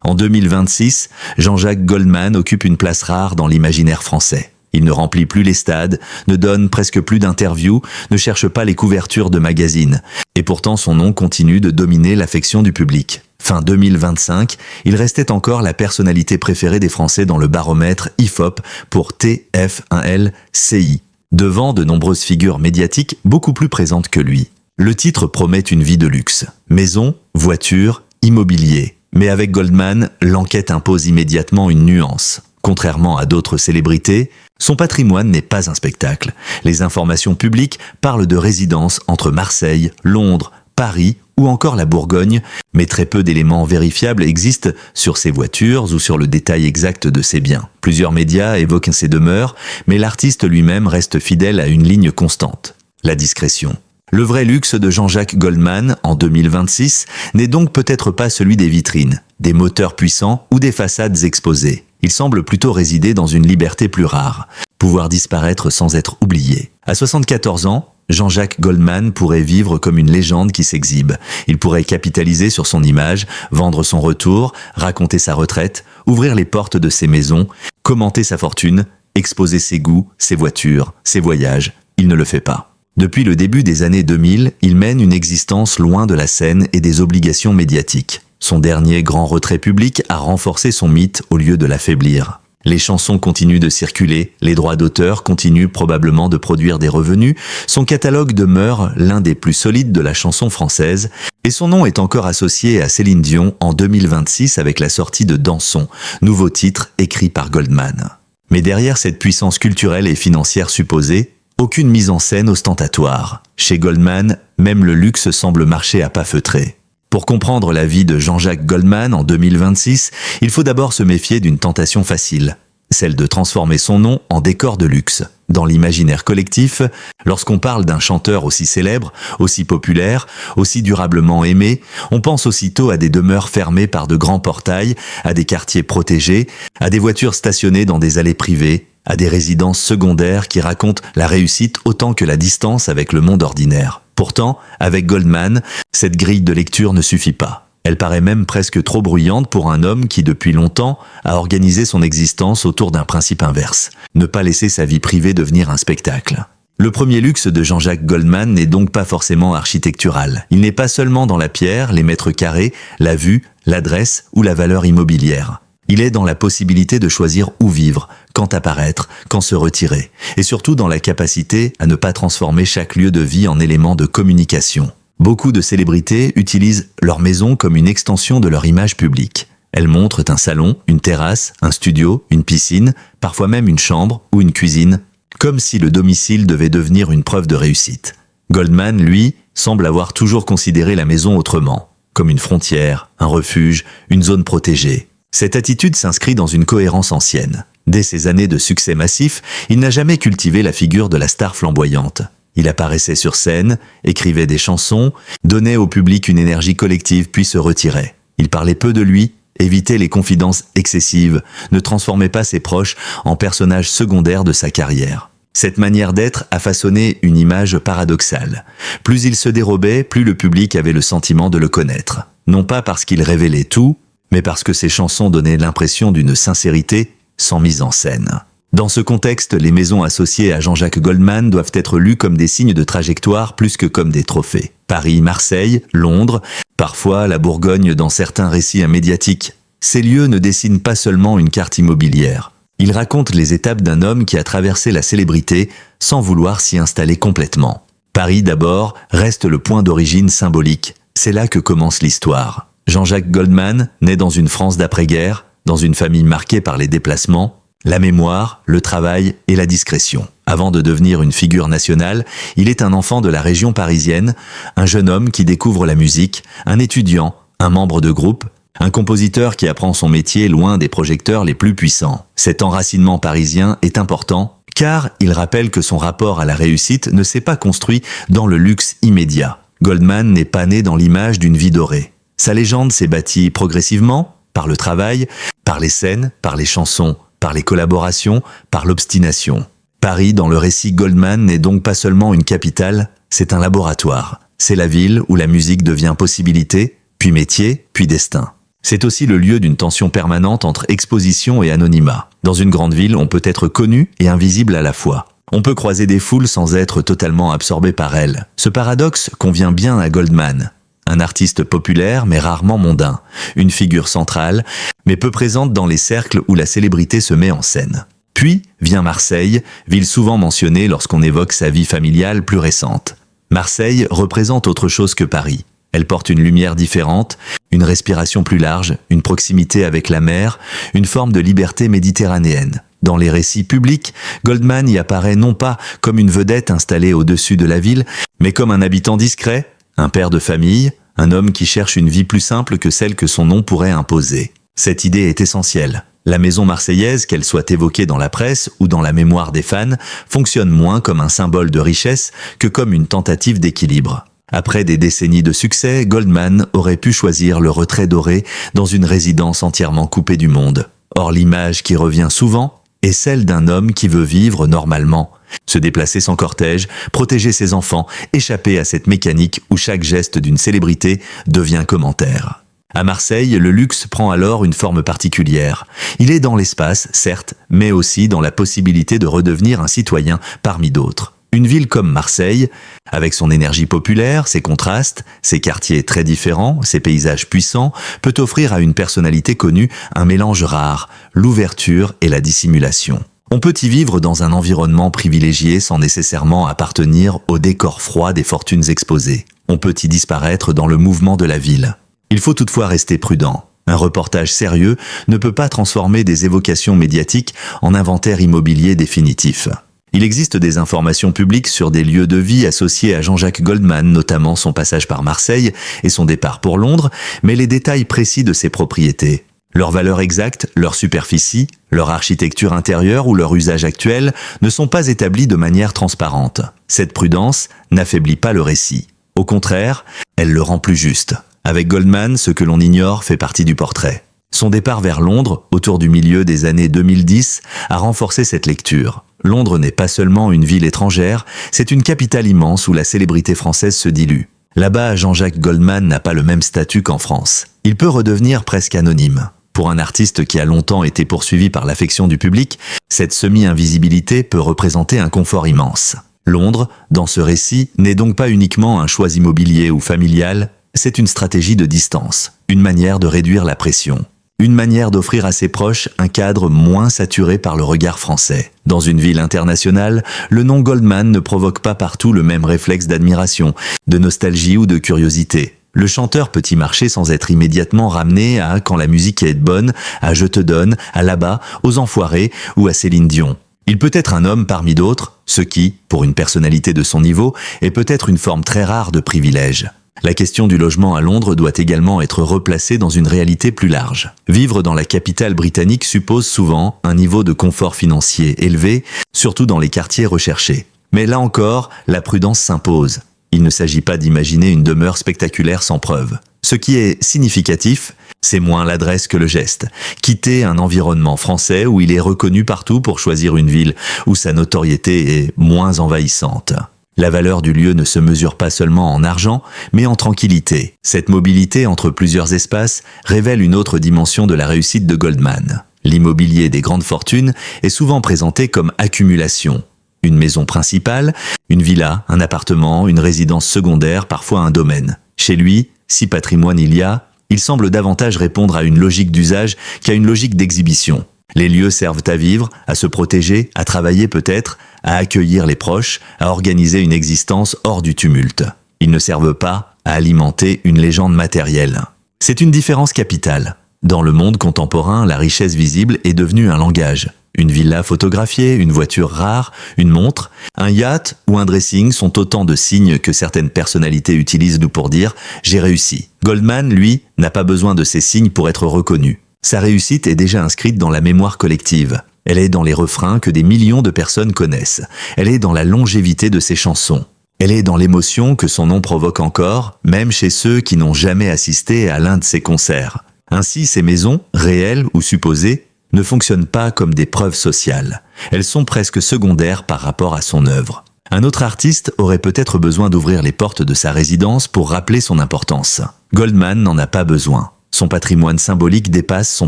En 2026, Jean-Jacques Goldman occupe une place rare dans l'imaginaire français. Il ne remplit plus les stades, ne donne presque plus d'interviews, ne cherche pas les couvertures de magazines. Et pourtant son nom continue de dominer l'affection du public. Fin 2025, il restait encore la personnalité préférée des Français dans le baromètre IFOP pour TF1L-CI, devant de nombreuses figures médiatiques beaucoup plus présentes que lui. Le titre promet une vie de luxe. Maison, voiture, immobilier. Mais avec Goldman, l'enquête impose immédiatement une nuance. Contrairement à d'autres célébrités, son patrimoine n'est pas un spectacle. Les informations publiques parlent de résidences entre Marseille, Londres, Paris ou encore la Bourgogne, mais très peu d'éléments vérifiables existent sur ses voitures ou sur le détail exact de ses biens. Plusieurs médias évoquent ses demeures, mais l'artiste lui-même reste fidèle à une ligne constante, la discrétion. Le vrai luxe de Jean-Jacques Goldman, en 2026, n'est donc peut-être pas celui des vitrines, des moteurs puissants ou des façades exposées. Il semble plutôt résider dans une liberté plus rare, pouvoir disparaître sans être oublié. À 74 ans, Jean-Jacques Goldman pourrait vivre comme une légende qui s'exhibe. Il pourrait capitaliser sur son image, vendre son retour, raconter sa retraite, ouvrir les portes de ses maisons, commenter sa fortune, exposer ses goûts, ses voitures, ses voyages. Il ne le fait pas. Depuis le début des années 2000, il mène une existence loin de la scène et des obligations médiatiques. Son dernier grand retrait public a renforcé son mythe au lieu de l'affaiblir. Les chansons continuent de circuler, les droits d'auteur continuent probablement de produire des revenus, son catalogue demeure l'un des plus solides de la chanson française, et son nom est encore associé à Céline Dion en 2026 avec la sortie de Dansons, nouveau titre écrit par Goldman. Mais derrière cette puissance culturelle et financière supposée, aucune mise en scène ostentatoire. Chez Goldman, même le luxe semble marcher à pas feutrés. Pour comprendre la vie de Jean-Jacques Goldman en 2026, il faut d'abord se méfier d'une tentation facile, celle de transformer son nom en décor de luxe. Dans l'imaginaire collectif, lorsqu'on parle d'un chanteur aussi célèbre, aussi populaire, aussi durablement aimé, on pense aussitôt à des demeures fermées par de grands portails, à des quartiers protégés, à des voitures stationnées dans des allées privées, à des résidences secondaires qui racontent la réussite autant que la distance avec le monde ordinaire. Pourtant, avec Goldman, cette grille de lecture ne suffit pas. Elle paraît même presque trop bruyante pour un homme qui, depuis longtemps, a organisé son existence autour d'un principe inverse. Ne pas laisser sa vie privée devenir un spectacle. Le premier luxe de Jean-Jacques Goldman n'est donc pas forcément architectural. Il n'est pas seulement dans la pierre, les mètres carrés, la vue, l'adresse ou la valeur immobilière. Il est dans la possibilité de choisir où vivre, quand apparaître, quand se retirer, et surtout dans la capacité à ne pas transformer chaque lieu de vie en élément de communication. Beaucoup de célébrités utilisent leur maison comme une extension de leur image publique. Elles montrent un salon, une terrasse, un studio, une piscine, parfois même une chambre ou une cuisine, comme si le domicile devait devenir une preuve de réussite. Goldman, lui, semble avoir toujours considéré la maison autrement, comme une frontière, un refuge, une zone protégée. Cette attitude s'inscrit dans une cohérence ancienne. Dès ses années de succès massif, il n'a jamais cultivé la figure de la star flamboyante. Il apparaissait sur scène, écrivait des chansons, donnait au public une énergie collective puis se retirait. Il parlait peu de lui, évitait les confidences excessives, ne transformait pas ses proches en personnages secondaires de sa carrière. Cette manière d'être a façonné une image paradoxale. Plus il se dérobait, plus le public avait le sentiment de le connaître. Non pas parce qu'il révélait tout, mais parce que ses chansons donnaient l'impression d'une sincérité sans mise en scène. Dans ce contexte, les maisons associées à Jean-Jacques Goldman doivent être lues comme des signes de trajectoire plus que comme des trophées. Paris, Marseille, Londres, parfois la Bourgogne dans certains récits médiatiques. Ces lieux ne dessinent pas seulement une carte immobilière. Ils racontent les étapes d'un homme qui a traversé la célébrité sans vouloir s'y installer complètement. Paris d'abord reste le point d'origine symbolique. C'est là que commence l'histoire. Jean-Jacques Goldman naît dans une France d'après-guerre, dans une famille marquée par les déplacements, la mémoire, le travail et la discrétion. Avant de devenir une figure nationale, il est un enfant de la région parisienne, un jeune homme qui découvre la musique, un étudiant, un membre de groupe, un compositeur qui apprend son métier loin des projecteurs les plus puissants. Cet enracinement parisien est important car il rappelle que son rapport à la réussite ne s'est pas construit dans le luxe immédiat. Goldman n'est pas né dans l'image d'une vie dorée. Sa légende s'est bâtie progressivement, par le travail, par les scènes, par les chansons, par les collaborations, par l'obstination. Paris, dans le récit Goldman, n'est donc pas seulement une capitale, c'est un laboratoire. C'est la ville où la musique devient possibilité, puis métier, puis destin. C'est aussi le lieu d'une tension permanente entre exposition et anonymat. Dans une grande ville, on peut être connu et invisible à la fois. On peut croiser des foules sans être totalement absorbé par elles. Ce paradoxe convient bien à Goldman. Un artiste populaire mais rarement mondain. Une figure centrale, mais peu présente dans les cercles où la célébrité se met en scène. Puis vient Marseille, ville souvent mentionnée lorsqu'on évoque sa vie familiale plus récente. Marseille représente autre chose que Paris. Elle porte une lumière différente, une respiration plus large, une proximité avec la mer, une forme de liberté méditerranéenne. Dans les récits publics, Goldman y apparaît non pas comme une vedette installée au-dessus de la ville, mais comme un habitant discret, un père de famille, un homme qui cherche une vie plus simple que celle que son nom pourrait imposer. Cette idée est essentielle. La maison marseillaise, qu'elle soit évoquée dans la presse ou dans la mémoire des fans, fonctionne moins comme un symbole de richesse que comme une tentative d'équilibre. Après des décennies de succès, Goldman aurait pu choisir le retrait doré dans une résidence entièrement coupée du monde. Or l'image qui revient souvent est celle d'un homme qui veut vivre normalement, se déplacer sans cortège, protéger ses enfants, échapper à cette mécanique où chaque geste d'une célébrité devient commentaire. À Marseille, le luxe prend alors une forme particulière. Il est dans l'espace, certes, mais aussi dans la possibilité de redevenir un citoyen parmi d'autres. Une ville comme Marseille, avec son énergie populaire, ses contrastes, ses quartiers très différents, ses paysages puissants, peut offrir à une personnalité connue un mélange rare, l'ouverture et la dissimulation. On peut y vivre dans un environnement privilégié sans nécessairement appartenir au décor froid des fortunes exposées. On peut y disparaître dans le mouvement de la ville. Il faut toutefois rester prudent. Un reportage sérieux ne peut pas transformer des évocations médiatiques en inventaire immobilier définitif. Il existe des informations publiques sur des lieux de vie associés à Jean-Jacques Goldman, notamment son passage par Marseille et son départ pour Londres, mais les détails précis de ses propriétés, leur valeur exacte, leur superficie, leur architecture intérieure ou leur usage actuel ne sont pas établis de manière transparente. Cette prudence n'affaiblit pas le récit. Au contraire, elle le rend plus juste. Avec Goldman, ce que l'on ignore fait partie du portrait. Son départ vers Londres, autour du milieu des années 2010, a renforcé cette lecture. Londres n'est pas seulement une ville étrangère, c'est une capitale immense où la célébrité française se dilue. Là-bas, Jean-Jacques Goldman n'a pas le même statut qu'en France. Il peut redevenir presque anonyme. Pour un artiste qui a longtemps été poursuivi par l'affection du public, cette semi-invisibilité peut représenter un confort immense. Londres, dans ce récit, n'est donc pas uniquement un choix immobilier ou familial, c'est une stratégie de distance, une manière de réduire la pression. Une manière d'offrir à ses proches un cadre moins saturé par le regard français. Dans une ville internationale, le nom Goldman ne provoque pas partout le même réflexe d'admiration, de nostalgie ou de curiosité. Le chanteur peut y marcher sans être immédiatement ramené à Quand la musique est bonne, à Je te donne, à Là-bas, aux Enfoirés ou à Céline Dion. Il peut être un homme parmi d'autres, ce qui, pour une personnalité de son niveau, est peut-être une forme très rare de privilège. La question du logement à Londres doit également être replacée dans une réalité plus large. Vivre dans la capitale britannique suppose souvent un niveau de confort financier élevé, surtout dans les quartiers recherchés. Mais là encore, la prudence s'impose. Il ne s'agit pas d'imaginer une demeure spectaculaire sans preuve. Ce qui est significatif, c'est moins l'adresse que le geste. Quitter un environnement français où il est reconnu partout pour choisir une ville où sa notoriété est moins envahissante. La valeur du lieu ne se mesure pas seulement en argent, mais en tranquillité. Cette mobilité entre plusieurs espaces révèle une autre dimension de la réussite de Goldman. L'immobilier des grandes fortunes est souvent présenté comme accumulation. Une maison principale, une villa, un appartement, une résidence secondaire, parfois un domaine. Chez lui, si patrimoine il y a, il semble davantage répondre à une logique d'usage qu'à une logique d'exhibition. Les lieux servent à vivre, à se protéger, à travailler peut-être, à accueillir les proches, à organiser une existence hors du tumulte. Ils ne servent pas à alimenter une légende matérielle. C'est une différence capitale. Dans le monde contemporain, la richesse visible est devenue un langage. Une villa photographiée, une voiture rare, une montre, un yacht ou un dressing sont autant de signes que certaines personnalités utilisent pour dire « j'ai réussi ». Goldman, lui, n'a pas besoin de ces signes pour être reconnu. Sa réussite est déjà inscrite dans la mémoire collective. Elle est dans les refrains que des millions de personnes connaissent. Elle est dans la longévité de ses chansons. Elle est dans l'émotion que son nom provoque encore, même chez ceux qui n'ont jamais assisté à l'un de ses concerts. Ainsi, ces maisons, réelles ou supposées, ne fonctionnent pas comme des preuves sociales. Elles sont presque secondaires par rapport à son œuvre. Un autre artiste aurait peut-être besoin d'ouvrir les portes de sa résidence pour rappeler son importance. Goldman n'en a pas besoin. Son patrimoine symbolique dépasse son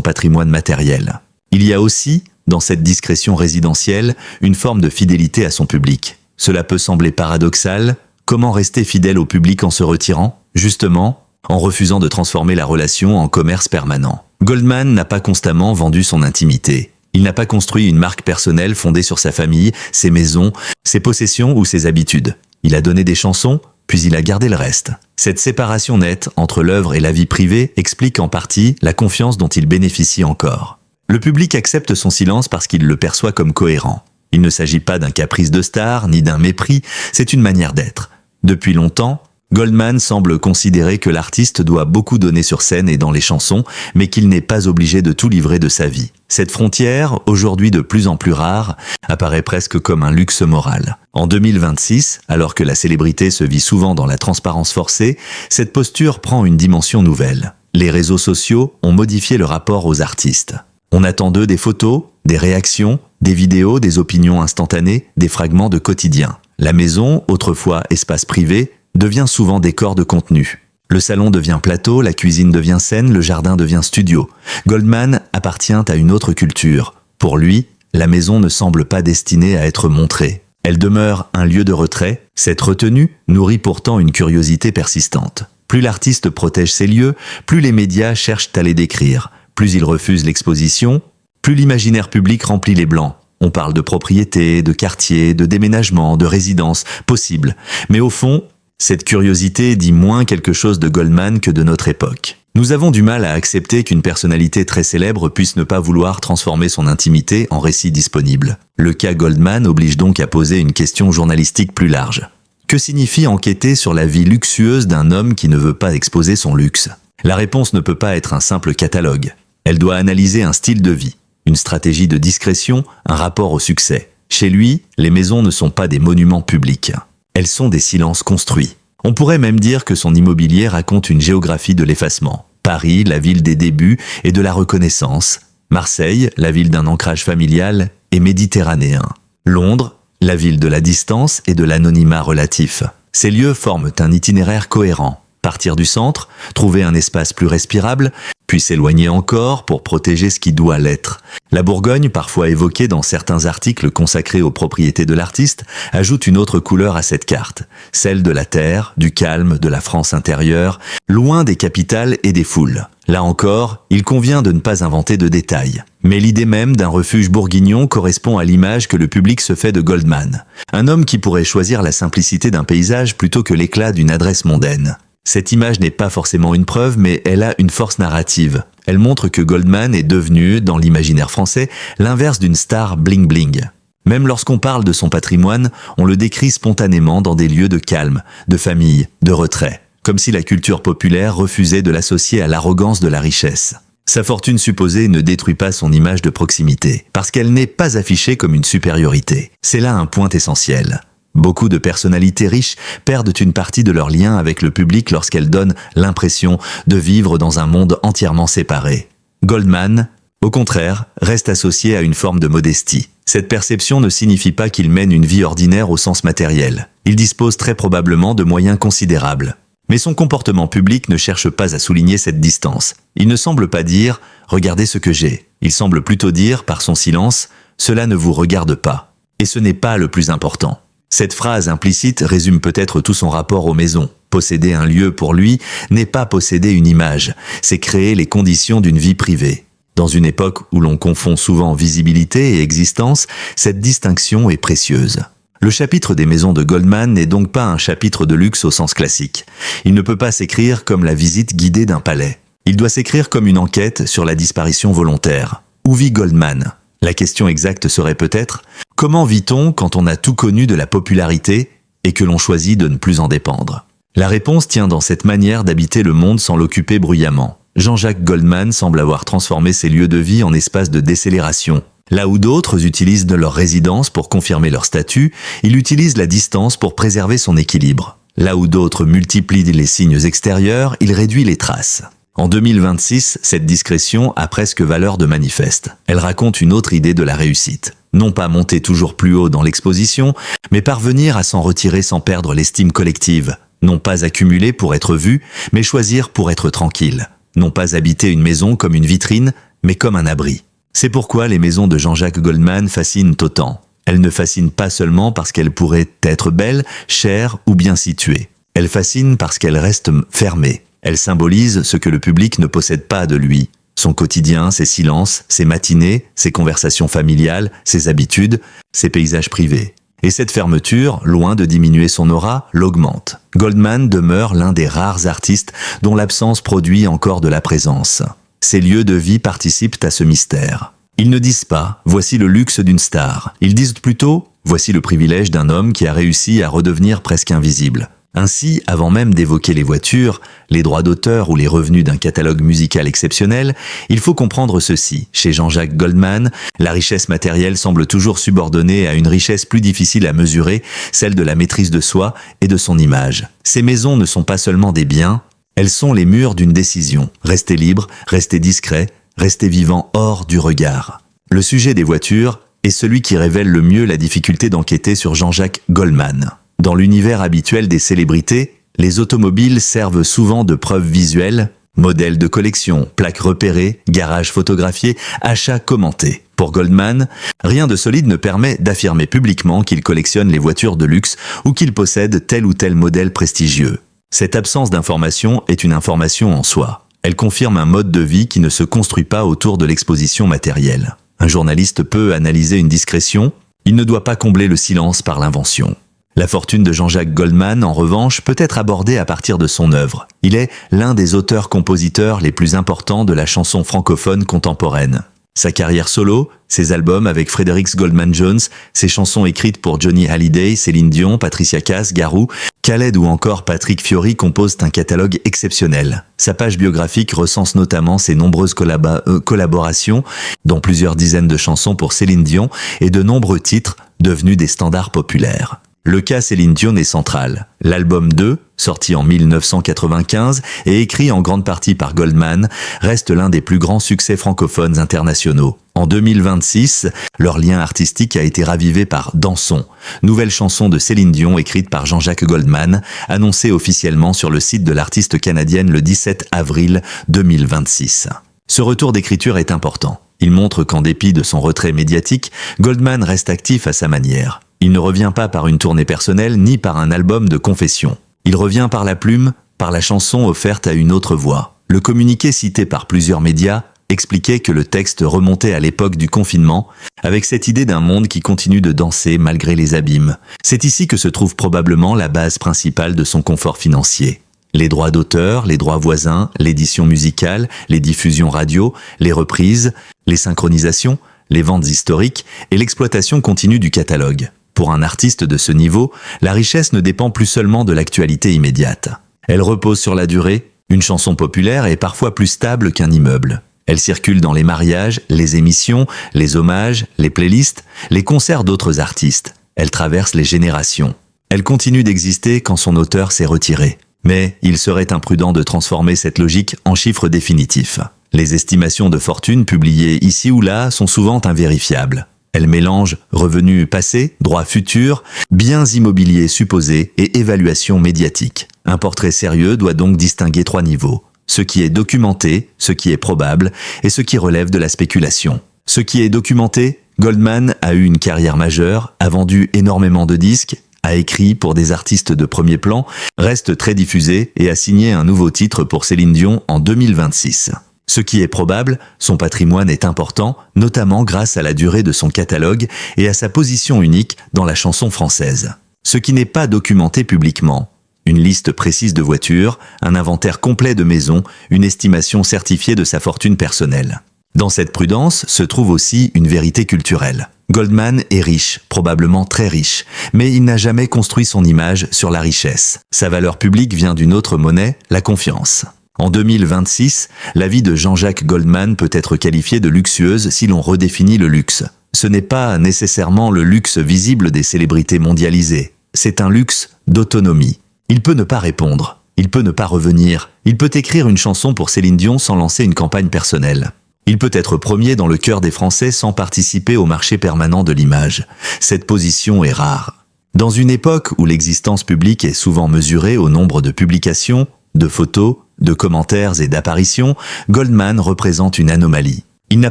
patrimoine matériel. Il y a aussi, dans cette discrétion résidentielle, une forme de fidélité à son public. Cela peut sembler paradoxal. Comment rester fidèle au public en se retirant? Justement, en refusant de transformer la relation en commerce permanent. Goldman n'a pas constamment vendu son intimité. Il n'a pas construit une marque personnelle fondée sur sa famille, ses maisons, ses possessions ou ses habitudes. Il a donné des chansons, puis il a gardé le reste. Cette séparation nette entre l'œuvre et la vie privée explique en partie la confiance dont il bénéficie encore. Le public accepte son silence parce qu'il le perçoit comme cohérent. Il ne s'agit pas d'un caprice de star, ni d'un mépris, c'est une manière d'être. Depuis longtemps, Goldman semble considérer que l'artiste doit beaucoup donner sur scène et dans les chansons, mais qu'il n'est pas obligé de tout livrer de sa vie. Cette frontière, aujourd'hui de plus en plus rare, apparaît presque comme un luxe moral. En 2026, alors que la célébrité se vit souvent dans la transparence forcée, cette posture prend une dimension nouvelle. Les réseaux sociaux ont modifié le rapport aux artistes. On attend d'eux des photos, des réactions, des vidéos, des opinions instantanées, des fragments de quotidien. La maison, autrefois espace privé, devient souvent décor de contenu. Le salon devient plateau, la cuisine devient scène, le jardin devient studio. Goldman appartient à une autre culture. Pour lui, la maison ne semble pas destinée à être montrée. Elle demeure un lieu de retrait. Cette retenue nourrit pourtant une curiosité persistante. Plus l'artiste protège ses lieux, plus les médias cherchent à les décrire. Plus il refuse l'exposition, plus l'imaginaire public remplit les blancs. On parle de propriété, de quartier, de déménagement, de résidence, possible. Mais au fond, cette curiosité dit moins quelque chose de Goldman que de notre époque. Nous avons du mal à accepter qu'une personnalité très célèbre puisse ne pas vouloir transformer son intimité en récit disponible. Le cas Goldman oblige donc à poser une question journalistique plus large. Que signifie enquêter sur la vie luxueuse d'un homme qui ne veut pas exposer son luxe? La réponse ne peut pas être un simple catalogue. Elle doit analyser un style de vie, une stratégie de discrétion, un rapport au succès. Chez lui, les maisons ne sont pas des monuments publics. Elles sont des silences construits. On pourrait même dire que son immobilier raconte une géographie de l'effacement. Paris, la ville des débuts et de la reconnaissance. Marseille, la ville d'un ancrage familial et méditerranéen. Londres, la ville de la distance et de l'anonymat relatif. Ces lieux forment un itinéraire cohérent. Partir du centre, trouver un espace plus respirable, puis s'éloigner encore pour protéger ce qui doit l'être. La Bourgogne, parfois évoquée dans certains articles consacrés aux propriétés de l'artiste, ajoute une autre couleur à cette carte, celle de la terre, du calme, de la France intérieure, loin des capitales et des foules. Là encore, il convient de ne pas inventer de détails. Mais l'idée même d'un refuge bourguignon correspond à l'image que le public se fait de Goldman. Un homme qui pourrait choisir la simplicité d'un paysage plutôt que l'éclat d'une adresse mondaine. Cette image n'est pas forcément une preuve, mais elle a une force narrative. Elle montre que Goldman est devenu, dans l'imaginaire français, l'inverse d'une star bling-bling. Même lorsqu'on parle de son patrimoine, on le décrit spontanément dans des lieux de calme, de famille, de retrait, comme si la culture populaire refusait de l'associer à l'arrogance de la richesse. Sa fortune supposée ne détruit pas son image de proximité, parce qu'elle n'est pas affichée comme une supériorité. C'est là un point essentiel. Beaucoup de personnalités riches perdent une partie de leur lien avec le public lorsqu'elles donnent l'impression de vivre dans un monde entièrement séparé. Goldman, au contraire, reste associé à une forme de modestie. Cette perception ne signifie pas qu'il mène une vie ordinaire au sens matériel. Il dispose très probablement de moyens considérables. Mais son comportement public ne cherche pas à souligner cette distance. Il ne semble pas dire « regardez ce que j'ai ». Il semble plutôt dire, par son silence, « cela ne vous regarde pas ». Et ce n'est pas le plus important. Cette phrase implicite résume peut-être tout son rapport aux maisons. Posséder un lieu pour lui n'est pas posséder une image, c'est créer les conditions d'une vie privée. Dans une époque où l'on confond souvent visibilité et existence, cette distinction est précieuse. Le chapitre des maisons de Goldman n'est donc pas un chapitre de luxe au sens classique. Il ne peut pas s'écrire comme la visite guidée d'un palais. Il doit s'écrire comme une enquête sur la disparition volontaire. Où vit Goldman ? La question exacte serait peut-être « Comment vit-on quand on a tout connu de la popularité et que l'on choisit de ne plus en dépendre ?» La réponse tient dans cette manière d'habiter le monde sans l'occuper bruyamment. Jean-Jacques Goldman semble avoir transformé ses lieux de vie en espaces de décélération. Là où d'autres utilisent leur résidence pour confirmer leur statut, il utilise la distance pour préserver son équilibre. Là où d'autres multiplient les signes extérieurs, il réduit les traces. En 2026, cette discrétion a presque valeur de manifeste. Elle raconte une autre idée de la réussite. Non pas monter toujours plus haut dans l'exposition, mais parvenir à s'en retirer sans perdre l'estime collective. Non pas accumuler pour être vu, mais choisir pour être tranquille. non pas habiter une maison comme une vitrine, mais comme un abri. C'est pourquoi les maisons de Jean-Jacques Goldman fascinent autant. Elles ne fascinent pas seulement parce qu'elles pourraient être belles, chères ou bien situées. Elles fascinent parce qu'elles restent fermées. Elles symbolisent ce que le public ne possède pas de lui. Son quotidien, ses silences, ses matinées, ses conversations familiales, ses habitudes, ses paysages privés. Et cette fermeture, loin de diminuer son aura, l'augmente. Goldman demeure l'un des rares artistes dont l'absence produit encore de la présence. Ces lieux de vie participent à ce mystère. Ils ne disent pas « voici le luxe d'une star ». Ils disent plutôt « voici le privilège d'un homme qui a réussi à redevenir presque invisible ». Ainsi, avant même d'évoquer les voitures, les droits d'auteur ou les revenus d'un catalogue musical exceptionnel, il faut comprendre ceci. Chez Jean-Jacques Goldman, la richesse matérielle semble toujours subordonnée à une richesse plus difficile à mesurer, celle de la maîtrise de soi et de son image. Ces maisons ne sont pas seulement des biens, elles sont les murs d'une décision. Rester libre, rester discret, rester vivant hors du regard. Le sujet des voitures est celui qui révèle le mieux la difficulté d'enquêter sur Jean-Jacques Goldman. Dans l'univers habituel des célébrités, les automobiles servent souvent de preuves visuelles, modèles de collection, plaques repérées, garages photographiés, achats commentés. Pour Goldman, rien de solide ne permet d'affirmer publiquement qu'il collectionne les voitures de luxe ou qu'il possède tel ou tel modèle prestigieux. Cette absence d'information est une information en soi. Elle confirme un mode de vie qui ne se construit pas autour de l'exposition matérielle. Un journaliste peut analyser une discrétion, il ne doit pas combler le silence par l'invention. La fortune de Jean-Jacques Goldman, en revanche, peut être abordée à partir de son œuvre. Il est l'un des auteurs-compositeurs les plus importants de la chanson francophone contemporaine. Sa carrière solo, ses albums avec Fredericks Goldman Jones, ses chansons écrites pour Johnny Hallyday, Céline Dion, Patricia Cass, Garou, Khaled ou encore Patrick Fiori composent un catalogue exceptionnel. Sa page biographique recense notamment ses nombreuses collaborations, dont plusieurs dizaines de chansons pour Céline Dion et de nombreux titres devenus des standards populaires. Le cas Céline Dion est central. L'album 2, sorti en 1995 et écrit en grande partie par Goldman, reste l'un des plus grands succès francophones internationaux. En 2026, leur lien artistique a été ravivé par Dansons, nouvelle chanson de Céline Dion écrite par Jean-Jacques Goldman, annoncée officiellement sur le site de l'artiste canadienne le 17 avril 2026. Ce retour d'écriture est important. Il montre qu'en dépit de son retrait médiatique, Goldman reste actif à sa manière. Il ne revient pas par une tournée personnelle ni par un album de confession. Il revient par la plume, par la chanson offerte à une autre voix. Le communiqué cité par plusieurs médias expliquait que le texte remontait à l'époque du confinement, avec cette idée d'un monde qui continue de danser malgré les abîmes. C'est ici que se trouve probablement la base principale de son confort financier. Les droits d'auteur, les droits voisins, l'édition musicale, les diffusions radio, les reprises, les synchronisations, les ventes historiques et l'exploitation continue du catalogue. Pour un artiste de ce niveau, la richesse ne dépend plus seulement de l'actualité immédiate. Elle repose sur la durée, une chanson populaire est parfois plus stable qu'un immeuble. Elle circule dans les mariages, les émissions, les hommages, les playlists, les concerts d'autres artistes. Elle traverse les générations. Elle continue d'exister quand son auteur s'est retiré. Mais il serait imprudent de transformer cette logique en chiffres définitifs. Les estimations de fortune publiées ici ou là sont souvent invérifiables. Elles mélangent revenus passés, droits futurs, biens immobiliers supposés et évaluations médiatiques. Un portrait sérieux doit donc distinguer 3 niveaux. Ce qui est documenté, ce qui est probable et ce qui relève de la spéculation. Ce qui est documenté, Goldman a eu une carrière majeure, a vendu énormément de disques, a écrit pour des artistes de premier plan, reste très diffusé et a signé un nouveau titre pour Céline Dion en 2026. Ce qui est probable, son patrimoine est important, notamment grâce à la durée de son catalogue et à sa position unique dans la chanson française. Ce qui n'est pas documenté publiquement, une liste précise de voitures, un inventaire complet de maisons, une estimation certifiée de sa fortune personnelle. Dans cette prudence se trouve aussi une vérité culturelle. Goldman est riche, probablement très riche, mais il n'a jamais construit son image sur la richesse. Sa valeur publique vient d'une autre monnaie, la confiance. En 2026, la vie de Jean-Jacques Goldman peut être qualifiée de luxueuse si l'on redéfinit le luxe. Ce n'est pas nécessairement le luxe visible des célébrités mondialisées. C'est un luxe d'autonomie. Il peut ne pas répondre, il peut ne pas revenir, il peut écrire une chanson pour Céline Dion sans lancer une campagne personnelle. Il peut être premier dans le cœur des Français sans participer au marché permanent de l'image. Cette position est rare. Dans une époque où l'existence publique est souvent mesurée au nombre de publications, de photos, de commentaires et d'apparitions, Goldman représente une anomalie. Il n'a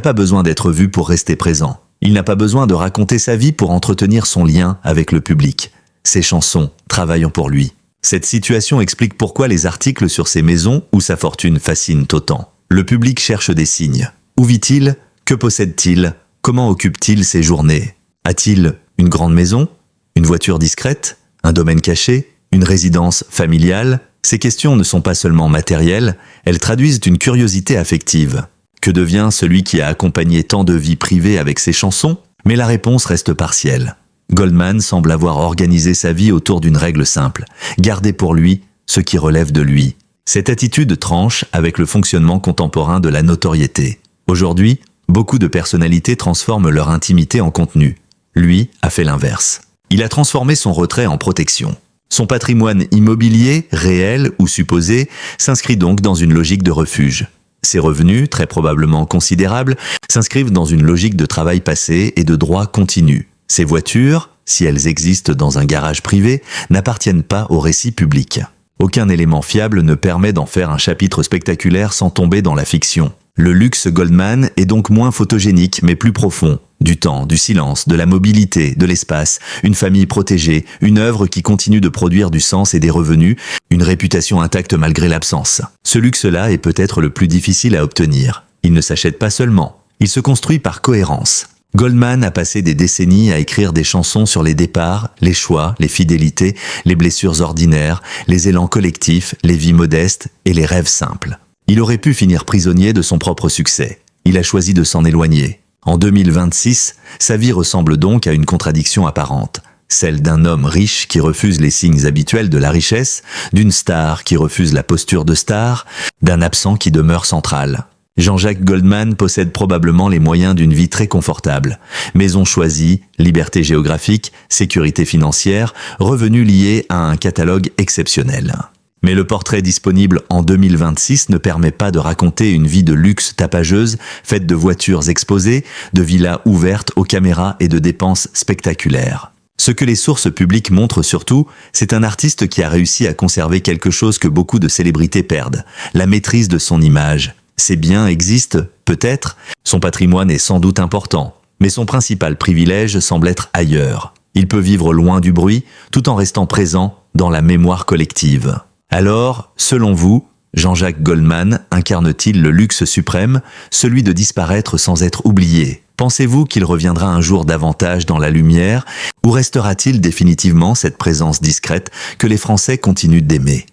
pas besoin d'être vu pour rester présent. Il n'a pas besoin de raconter sa vie pour entretenir son lien avec le public. Ses chansons travaillent pour lui. Cette situation explique pourquoi les articles sur ses maisons ou sa fortune fascinent autant. Le public cherche des signes. Où vit-il? Que possède-t-il? Comment occupe-t-il ses journées? A-t-il une grande maison? Une voiture discrète? Un domaine caché? Une résidence familiale? Ces questions ne sont pas seulement matérielles, elles traduisent une curiosité affective. Que devient celui qui a accompagné tant de vies privées avec ses chansons? Mais la réponse reste partielle. Goldman semble avoir organisé sa vie autour d'une règle simple, garder pour lui ce qui relève de lui. Cette attitude tranche avec le fonctionnement contemporain de la notoriété. Aujourd'hui, beaucoup de personnalités transforment leur intimité en contenu. Lui a fait l'inverse. Il a transformé son retrait en protection. Son patrimoine immobilier, réel ou supposé, s'inscrit donc dans une logique de refuge. Ses revenus, très probablement considérables, s'inscrivent dans une logique de travail passé et de droit continu. Ces voitures, si elles existent dans un garage privé, n'appartiennent pas au récit public. Aucun élément fiable ne permet d'en faire un chapitre spectaculaire sans tomber dans la fiction. Le luxe Goldman est donc moins photogénique mais plus profond. Du temps, du silence, de la mobilité, de l'espace, une famille protégée, une œuvre qui continue de produire du sens et des revenus, une réputation intacte malgré l'absence. Ce luxe-là est peut-être le plus difficile à obtenir. Il ne s'achète pas seulement, il se construit par cohérence. Goldman a passé des décennies à écrire des chansons sur les départs, les choix, les fidélités, les blessures ordinaires, les élans collectifs, les vies modestes et les rêves simples. Il aurait pu finir prisonnier de son propre succès. Il a choisi de s'en éloigner. En 2026, sa vie ressemble donc à une contradiction apparente. Celle d'un homme riche qui refuse les signes habituels de la richesse, d'une star qui refuse la posture de star, d'un absent qui demeure central. Jean-Jacques Goldman possède probablement les moyens d'une vie très confortable. Maison choisie, liberté géographique, sécurité financière, revenus liés à un catalogue exceptionnel. Mais le portrait disponible en 2026 ne permet pas de raconter une vie de luxe tapageuse, faite de voitures exposées, de villas ouvertes aux caméras et de dépenses spectaculaires. Ce que les sources publiques montrent surtout, c'est un artiste qui a réussi à conserver quelque chose que beaucoup de célébrités perdent, la maîtrise de son image. Ses biens existent, peut-être, son patrimoine est sans doute important, mais son principal privilège semble être ailleurs. Il peut vivre loin du bruit, tout en restant présent dans la mémoire collective. Alors, selon vous, Jean-Jacques Goldman incarne-t-il le luxe suprême, celui de disparaître sans être oublié? Pensez-vous qu'il reviendra un jour davantage dans la lumière, ou restera-t-il définitivement cette présence discrète que les Français continuent d'aimer?